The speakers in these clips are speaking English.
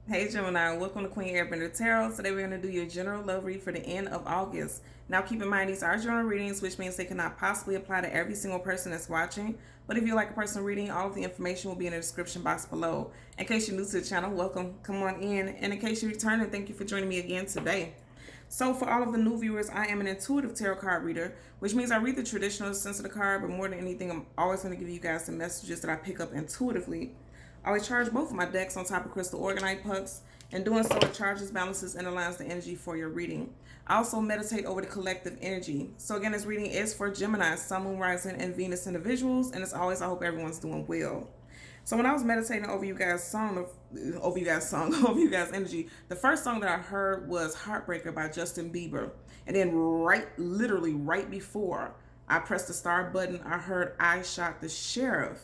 Hey Gemini, welcome to Queen Airbender Tarot. Today we're going to do your general love read for the end of August. Now keep in mind these are general readings, which means they cannot possibly apply to every single person that's watching. But if you like a person reading, all of the information will be in the description box below. In case you're new to the channel, welcome, come on in. And in case you're returning, thank you for joining me again today. So for all of the new viewers, I am an intuitive tarot card reader, which means I read the traditional sense of the card, but more than anything, I'm always going to give you guys the messages that I pick up intuitively. I always charge both of my decks on top of crystal organite pucks. In doing so, it charges, balances, and aligns the energy for your reading. I also meditate over the collective energy. So again, this reading is for Gemini, Sun, Moon, Rising, and Venus individuals. And as always, I hope everyone's doing well. So when I was meditating over you guys' over you guys' energy, the first song that I heard was Heartbreaker by Justin Bieber. And then literally right before I pressed the start button, I heard I Shot the Sheriff.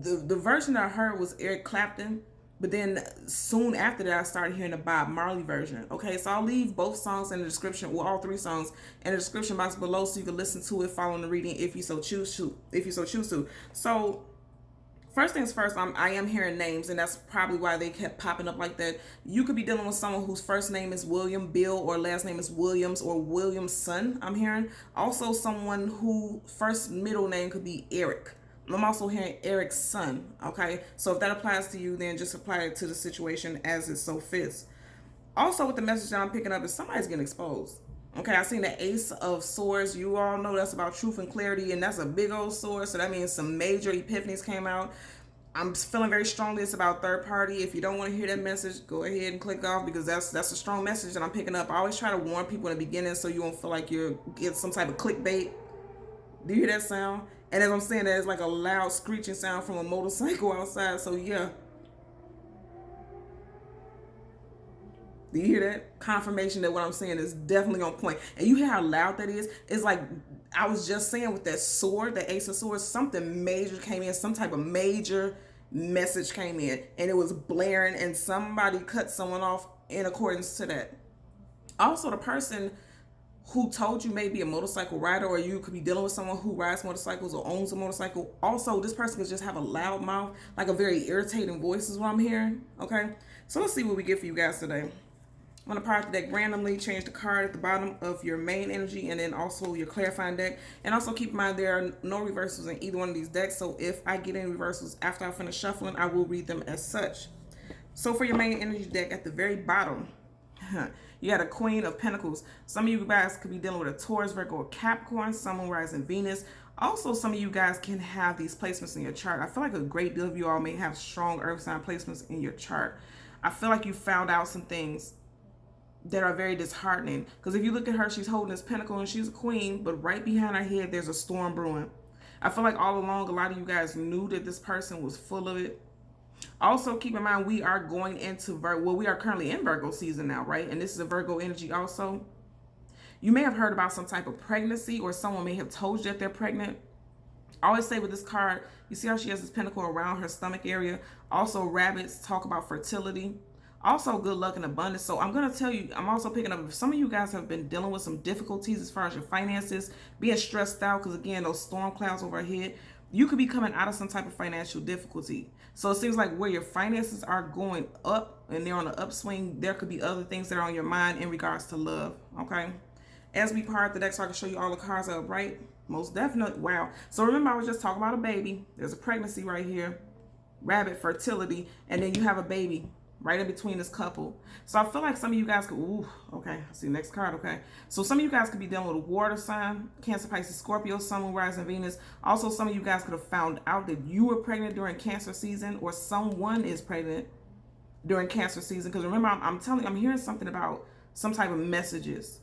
The version that I heard was Eric Clapton, but then soon after that I started hearing the Bob Marley version. Okay, so I'll leave both songs in the description, well, all three songs in the description box below, so you can listen to it following the reading if you so choose to. So first things first, I am hearing names, and that's probably why they kept popping up like that. You could be dealing with someone whose first name is William, Bill, or last name is Williams, or Williamson, I'm hearing. Also, someone who first middle name could be Eric. I'm also hearing Eric's son, okay? So if that applies to you, then just apply it to the situation as it so fits. Also, with the message that I'm picking up is somebody's getting exposed. Okay, I seen the Ace of Swords. You all know that's about truth and clarity, and that's a big old sword. So that means some major epiphanies came out. I'm feeling very strongly it's about third party. If you don't want to hear that message, go ahead and click off, because that's a strong message that I'm picking up. I always try to warn people in the beginning so you won't feel like you're get some type of clickbait. Do you hear that sound? And as I'm saying that, it's like a loud screeching sound from a motorcycle outside. So yeah, do you hear that? Confirmation that what I'm saying is definitely on point. And you hear how loud that is? It's like I was just saying with that sword, the Ace of Swords, something major came in, some type of major message came in, and it was blaring, and somebody cut someone off in accordance to that. Also, the person who told you may be a motorcycle rider, or you could be dealing with someone who rides motorcycles or owns a motorcycle. Also, this person could just have a loud mouth, like a very irritating voice is what I'm hearing. Okay, so let's see what we get for you guys today. I'm going to part the deck randomly, change the card at the bottom of your main energy, and then also your clarifying deck. And also keep in mind there are no reversals in either one of these decks, so if I get any reversals after I finish shuffling, I will read them as such. So for your main energy deck at the very bottom, you got a Queen of Pentacles. Some of you guys could be dealing with a Taurus, Virgo, or Capricorn, Sun, Moon, Rising, Venus. Also, some of you guys can have these placements in your chart. I feel like a great deal of you all may have strong earth sign placements in your chart. I feel like you found out some things that are very disheartening. Because if you look at her, she's holding this pentacle and she's a queen, but right behind her head, there's a storm brewing. I feel like all along, a lot of you guys knew that this person was full of it. Also, keep in mind, we are going into we are currently in Virgo season now, right? And this is a Virgo energy also. You may have heard about some type of pregnancy, or someone may have told you that they're pregnant. I always say with this card, you see how she has this pentacle around her stomach area. Also, rabbits talk about fertility. Also, good luck and abundance. So I'm going to tell you, I'm also picking up, if some of you guys have been dealing with some difficulties as far as your finances, being stressed out, because again, those storm clouds overhead, you could be coming out of some type of financial difficulty. So it seems like where your finances are going up and they're on the upswing, there could be other things that are on your mind in regards to love, okay? As we part the deck, so I can show you all the cards up, right? Most definitely. Wow. So remember, I was just talking about a baby. There's a pregnancy right here, rabbit, fertility, and then you have a baby right in between this couple. So I feel like some of you guys could, okay, I see the next card, okay. So some of you guys could be dealing with a water sign, Cancer, Pisces, Scorpio, Sun, Moon, Rising, Venus. Also, some of you guys could have found out that you were pregnant during Cancer season, or someone is pregnant during Cancer season. Because remember, I'm hearing something about some type of messages.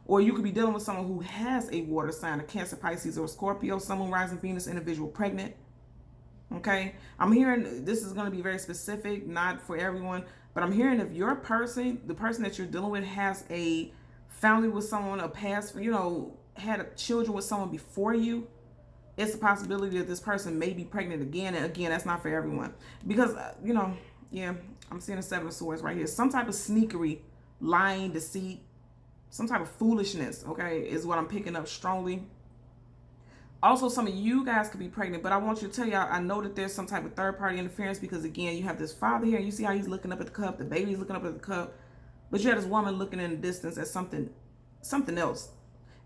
Or you could be dealing with someone who has a water sign, a Cancer, Pisces, or Scorpio, Sun, Moon, Rising, Venus individual pregnant. Okay, I'm hearing this is going to be very specific, not for everyone, but I'm hearing if your person, the person that you're dealing with, has a family with someone, a past, had children with someone before you, it's a possibility that this person may be pregnant again. And again, that's not for everyone, because yeah, I'm seeing a Seven of Swords right here. Some type of sneakery, lying, deceit, some type of foolishness, okay, is what I'm picking up strongly. Also, some of you guys could be pregnant, but I want you to tell y'all, I know that there's some type of third party interference because, again, you have this father here. You see how he's looking up at the cup. The baby's looking up at the cup. But you have this woman looking in the distance at something else.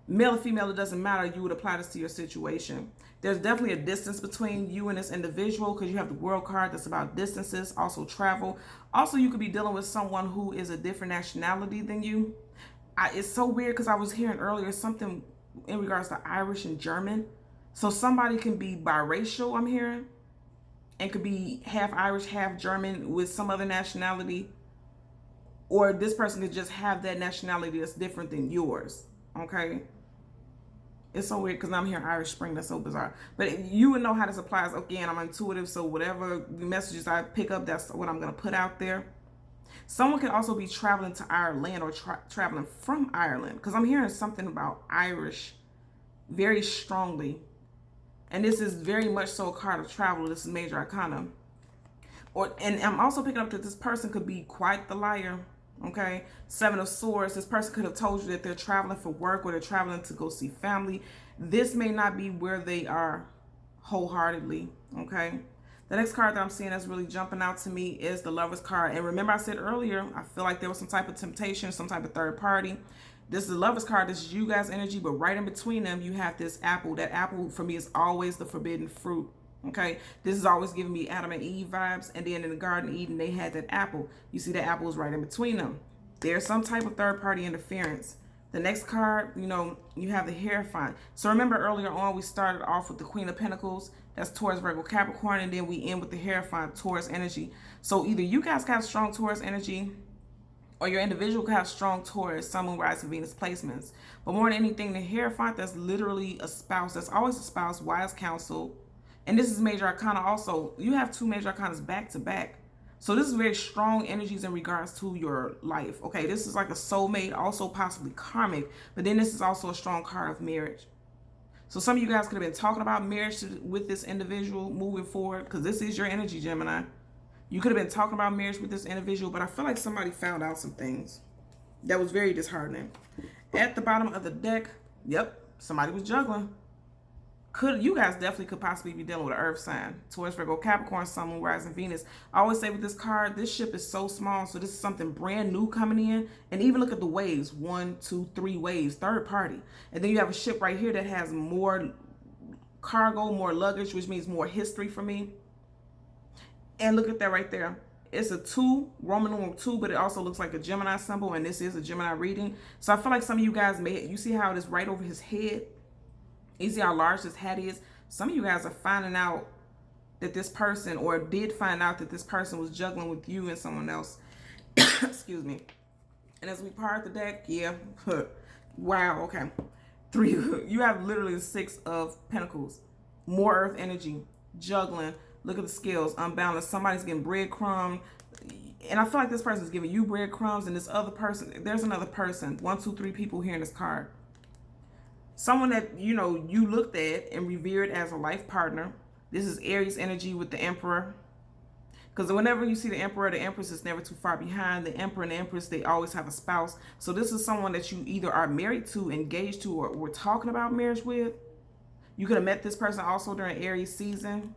Male or female, it doesn't matter. You would apply this to your situation. There's definitely a distance between you and this individual because you have the world card that's about distances, also travel. Also, you could be dealing with someone who is a different nationality than you. It's so weird because I was hearing earlier something in regards to Irish and German. So somebody can be biracial, I'm hearing, and could be half Irish, half German with some other nationality. Or this person could just have that nationality that's different than yours, okay? It's so weird because I'm hearing Irish Spring. That's so bizarre. But you would know how this applies. Again, I'm intuitive, so whatever messages I pick up, that's what I'm going to put out there. Someone could also be traveling to Ireland or traveling from Ireland because I'm hearing something about Irish very strongly. And this is very much so a card of travel. This is major arcana. And I'm also picking up that this person could be quite the liar. Okay, Seven of Swords. This person could have told you that they're traveling for work or they're traveling to go see family. This may not be where they are wholeheartedly. Okay, the next card that I'm seeing that's really jumping out to me is the Lover's card. And remember I said earlier, I feel like there was some type of temptation, some type of third party. This is the Lover's card. This is you guys' energy, but right in between them, you have this apple. That apple, for me, is always the forbidden fruit. Okay, this is always giving me Adam and Eve vibes. And then in the Garden of Eden, they had that apple. You see, the apple is right in between them. There's some type of third-party interference. The next card, you know, you have the Hierophant. So remember earlier on, we started off with the Queen of Pentacles. That's Taurus, Virgo, Capricorn. And then we end with the Hierophant, Taurus energy. So either you guys got strong Taurus energy, or your individual could have strong Taurus, Sun, Moon, Rising, Venus placements. But more than anything, the Hierophant, that's literally a spouse. That's always a spouse, wise counsel. And this is major arcana also. You have two major arcanas back to back. So this is very strong energies in regards to your life. Okay, this is like a soulmate, also possibly karmic. But then this is also a strong card of marriage. So some of you guys could have been talking about marriage with this individual moving forward, because this is your energy, Gemini. You could have been talking about marriage with this individual, but I feel like somebody found out some things that was very disheartening. At the bottom of the deck, yep, somebody was juggling. You guys definitely could possibly be dealing with an earth sign. Taurus, Virgo, Capricorn, Sun, Moon, Rising, Venus. I always say with this card, this ship is so small, so this is something brand new coming in. And even look at the waves, 1, 2, 3 waves, third party. And then you have a ship right here that has more cargo, more luggage, which means more history for me. And look at that right there. It's a 2, Roman numeral 2, but it also looks like a Gemini symbol, and this is a Gemini reading. So I feel like some of you guys you see how it is right over his head? You see how large this hat is? Some of you guys are finding out that this person, or did find out that this person was juggling with you and someone else. Excuse me. And as we part the deck, yeah. Wow, okay. 3, you have literally 6 of Pentacles. More earth energy, juggling. Look at the scales, unbalanced. Somebody's getting breadcrumb. And I feel like this person's giving you breadcrumbs, and this other person, there's another person. 1, 2, 3 people here in this card. Someone that, you know, you looked at and revered as a life partner. This is Aries energy with the Emperor. Because whenever you see the Emperor, the Empress is never too far behind. The Emperor and the Empress, they always have a spouse. So this is someone that you either are married to, engaged to, or were talking about marriage with. You could have met this person also during Aries season.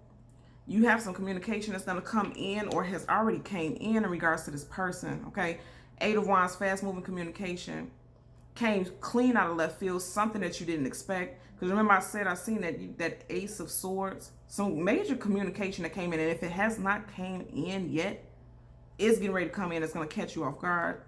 You have some communication that's going to come in or has already came in regards to this person, okay? 8 of Wands, fast-moving communication. Came clean out of left field, something that you didn't expect. Because remember I said I seen that Ace of Swords. Some major communication that came in, and if it has not came in yet, it's getting ready to come in. It's going to catch you off guard.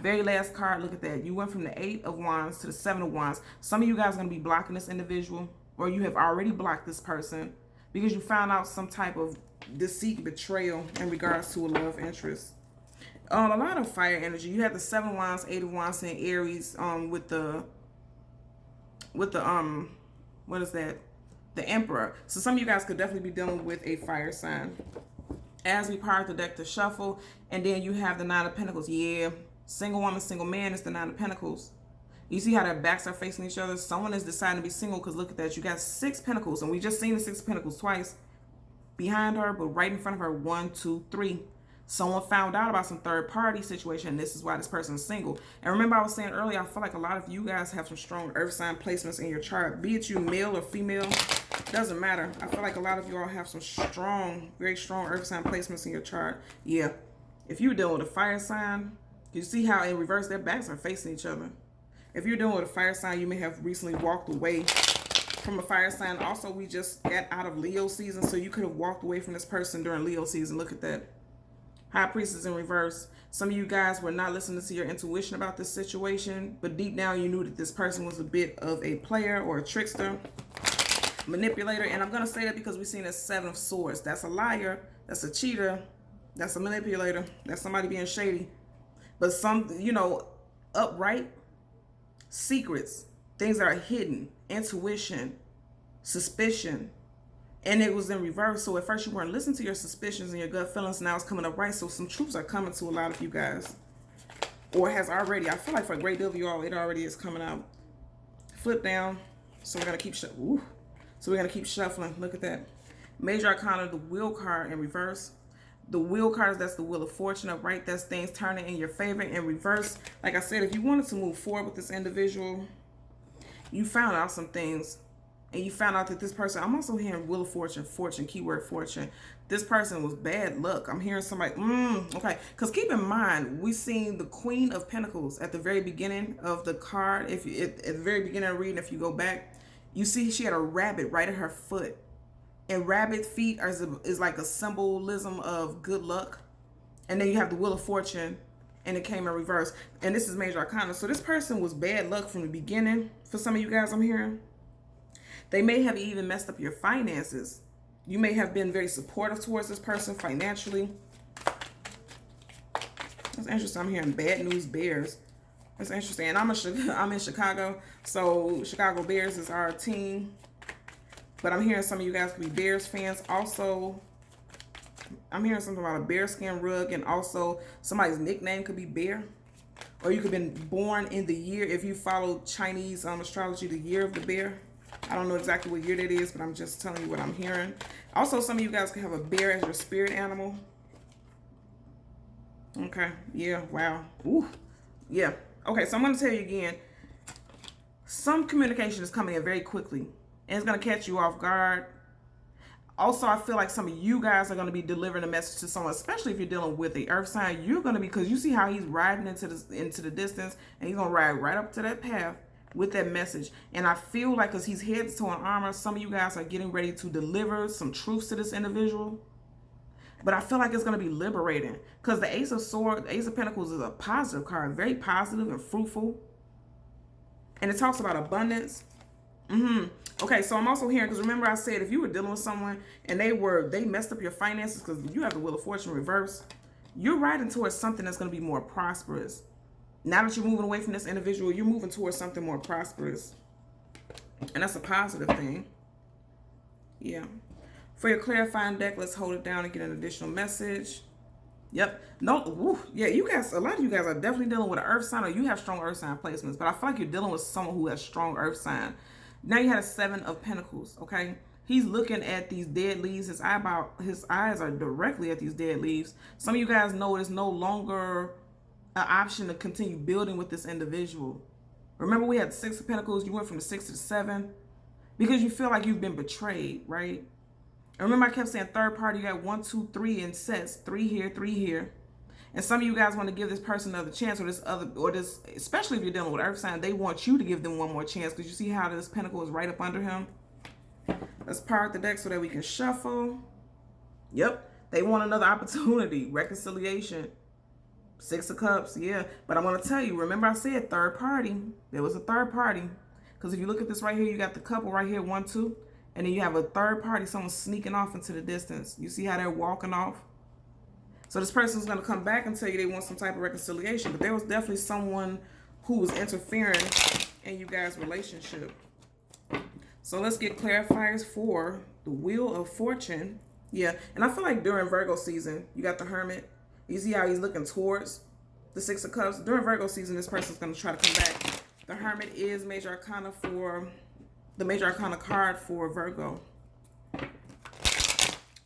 Very last card, look at that. You went from the 8 of Wands to the 7 of Wands. Some of you guys are going to be blocking this individual, or you have already blocked this person because you found out some type of deceit, betrayal in regards to a love interest. A lot of fire energy. You have the 7 of Wands, 8 of Wands in Aries, with the what is that? The Emperor. So some of you guys could definitely be dealing with a fire sign. As we part the deck to shuffle, and then you have the 9 of Pentacles. Yeah, single woman, single man is the 9 of Pentacles. You see how their backs are facing each other? Someone is deciding to be single because look at that. You got 6 Pentacles, and we just seen the 6 of Pentacles twice behind her, but right in front of her, 1, 2, 3. Someone found out about some third party situation, and this is why this person is single. And remember, I was saying earlier, I feel like a lot of you guys have some strong earth sign placements in your chart, be it you male or female, doesn't matter. I feel like a lot of you all have some strong, very strong earth sign placements in your chart. Yeah, if you're dealing with a fire sign, you see how in reverse their backs are facing each other. If you're dealing with a fire sign, you may have recently walked away from a fire sign. Also, we just got out of Leo season, so you could have walked away from this person during Leo season. Look at that. High Priestess in reverse. Some of you guys were not listening to your intuition about this situation, but deep down you knew that this person was a bit of a player or a trickster, manipulator. And I'm going to say that because we've seen a 7 of Swords. That's a liar. That's a cheater. That's a manipulator. That's somebody being shady. But some, you know, upright secrets, things that are hidden, intuition, suspicion. And it was in reverse. So at first you weren't listening to your suspicions and your gut feelings. Now it's coming up right. So some truths are coming to a lot of you guys. Or has already. I feel like for a great deal of you all, it already is coming out. Flip down. So we're going to keep shuffling. Look at that. Major Arcana, the Wheel card in reverse. The Wheel card, that's the Wheel of Fortune. Upright, that's things turning in your favor. In reverse, like I said, if you wanted to move forward with this individual, you found out some things. And you found out that this person, I'm also hearing Wheel of Fortune, fortune, keyword fortune. This person was bad luck. I'm hearing somebody, okay. Because keep in mind, we seen the Queen of Pentacles at the very beginning of the card. If you, at the very beginning of reading, if you go back, you see she had a rabbit right at her foot. And rabbit feet is like a symbolism of good luck. And then you have the Wheel of Fortune, and it came in reverse. And this is Major Arcana. So this person was bad luck from the beginning. For some of you guys, I'm hearing. They may have even messed up your finances. You may have been very supportive towards this person financially. That's interesting. I'm hearing bad news bears. That's interesting. And I'm in Chicago. So Chicago Bears is our team. But I'm hearing some of you guys could be Bears fans. Also, I'm hearing something about a bearskin rug. And also somebody's nickname could be Bear. Or you could have been born in the year, if you follow Chinese astrology, the year of the bear. I don't know exactly what year that is, but I'm just telling you what I'm hearing. Also, some of you guys can have a bear as your spirit animal. Okay. Yeah. Wow. Ooh. Yeah. Okay. So I'm going to tell you again. Some communication is coming in very quickly. And it's going to catch you off guard. Also, I feel like some of you guys are going to be delivering a message to someone, especially if you're dealing with the earth sign. You're going to be, because you see how he's riding into the distance, and he's going to ride right up to that path with that message. And I feel like because he's headed to an armor, some of you guys are getting ready to deliver some truths to this individual. But I feel like it's going to be liberating, because the Ace of Swords, the Ace of Pentacles is a positive card, very positive and fruitful. And it talks about abundance. Okay, so I'm also hearing, because remember I said if you were dealing with someone and they messed up your finances, because you have the Wheel of Fortune reverse, you're riding towards something that's going to be more prosperous. Now that you're moving away from this individual, you're moving towards something more prosperous. And that's a positive thing. Yeah. For your clarifying deck, let's hold it down and get an additional message. Yep. No. Woo, yeah, you guys, a lot of you guys are definitely dealing with an earth sign, or you have strong earth sign placements. But I feel like you're dealing with someone who has strong earth sign. Now you had a 7 of Pentacles, okay? He's looking at these dead leaves. His eyes are directly at these dead leaves. Some of you guys know it's no longer an option to continue building with this individual. Remember, we had the 6 of Pentacles. You went from the 6 to the 7 because you feel like you've been betrayed, right? And remember, I kept saying third party. You got 1, 2, 3 in sets, 3 here, 3 here. And some of you guys want to give this person another chance, or this, especially if you're dealing with earth sign, they want you to give them one more chance, because you see how this pentacle is right up under him. Let's part the deck so that we can shuffle. Yep, they want another opportunity, reconciliation. 6 of Cups, yeah. But I want to tell you, remember I said third party. There was a third party. Because if you look at this right here, you got the couple right here, 1, 2. And then you have a third party, someone sneaking off into the distance. You see how they're walking off? So this person's going to come back and tell you they want some type of reconciliation. But there was definitely someone who was interfering in you guys' relationship. So let's get clarifiers for the Wheel of Fortune. Yeah, and I feel like during Virgo season, you got the Hermit. You see how he's looking towards the 6 of Cups. During Virgo season, this person's going to try to come back. The Hermit is Major Arcana for the Major Arcana card for Virgo.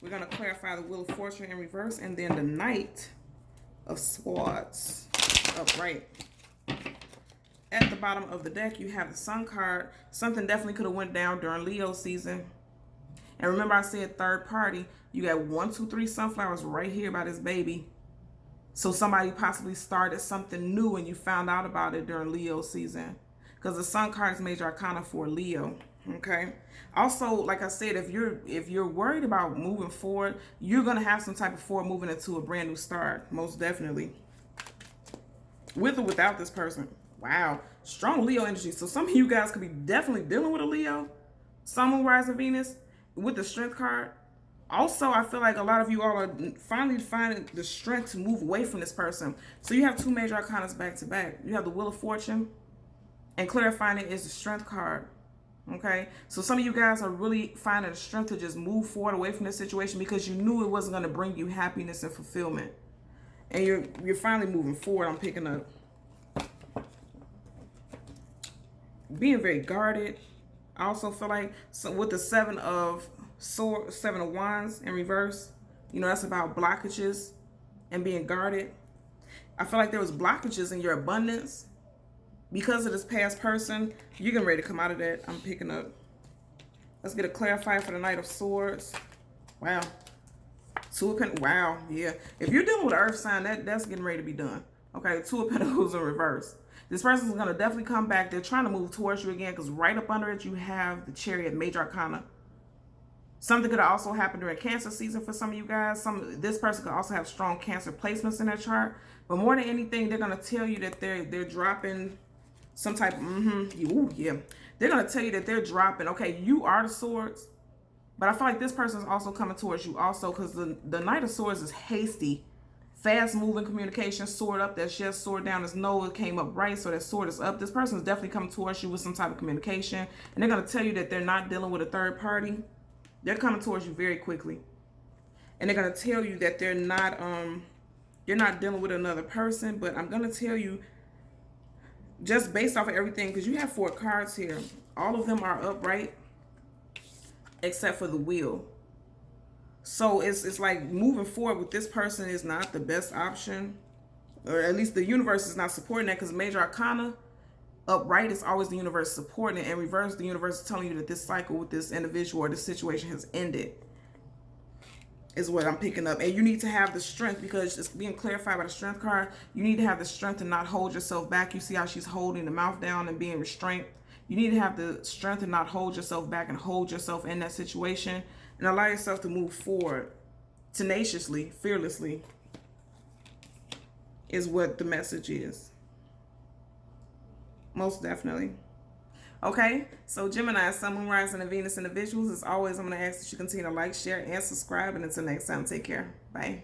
We're going to clarify the Wheel of Fortune in reverse, and then the Knight of Swords upright. At the bottom of the deck, you have the Sun card. Something definitely could have went down during Leo season. And remember I said third party. You got 1, 2, 3 sunflowers right here by this baby. So somebody possibly started something new and you found out about it during Leo season. Because the Sun card is major arcana for Leo. Okay. Also, like I said, if you're worried about moving forward, you're gonna have some type of forward moving into a brand new start, most definitely. With or without this person. Wow, strong Leo energy. So some of you guys could be definitely dealing with a Leo, Sun, Moon, Rising, Venus, with the Strength card. Also, I feel like a lot of you all are finally finding the strength to move away from this person. So you have 2 major arcanas back to back. You have the Wheel of Fortune, and clarifying it is the Strength card. Okay, so some of you guys are really finding the strength to just move forward away from this situation because you knew it wasn't going to bring you happiness and fulfillment, and you're finally moving forward. I'm picking up being very guarded. I also feel like with the 7 of Wands in reverse, you know, that's about blockages and being guarded. I feel like there was blockages in your abundance. Because of this past person, you're getting ready to come out of that. I'm picking up. Let's get a clarifier for the Knight of Swords. Wow. 2 of Pentacles. Wow. Yeah. If you're dealing with an earth sign, that's getting ready to be done. Okay. 2 of Pentacles in reverse. This person's going to definitely come back. They're trying to move towards you again because right up under it, you have the Chariot, major arcana. Something could also happen during Cancer season for some of you guys. This person could also have strong Cancer placements in their chart. But more than anything, they're going to tell you that they're dropping some type of, yeah. They're going to tell you that they're dropping, okay, you are the Swords, but I feel like this person is also coming towards you also because the Knight of Swords is hasty, fast-moving communication, sword up, that's yes, sword down is no, it came up right, so that sword is up. This person is definitely coming towards you with some type of communication, and they're going to tell you that they're not dealing with a third party. They're coming towards you very quickly, and they're going to tell you that they're not dealing with another person, but I'm going to tell you, just based off of everything, because you have 4 cards here. All of them are upright except for the Wheel. So it's like moving forward with this person is not the best option. Or at least the universe is not supporting that because major arcana upright is always the universe supporting it. And reverse, the universe is telling you that this cycle with this individual or this situation has ended. Is what I'm picking up. And you need to have the strength because it's being clarified by the Strength card. You need to have the strength to not hold yourself back. You see how she's holding the mouth down and being restrained. You need to have the strength to not hold yourself back and hold yourself in that situation and allow yourself to move forward tenaciously, fearlessly is what the message is. Most definitely. Okay, so Gemini, Sun, Moon, Rising, and Venus individuals, as always, I'm going to ask that you continue to like, share, and subscribe. And until next time, take care. Bye.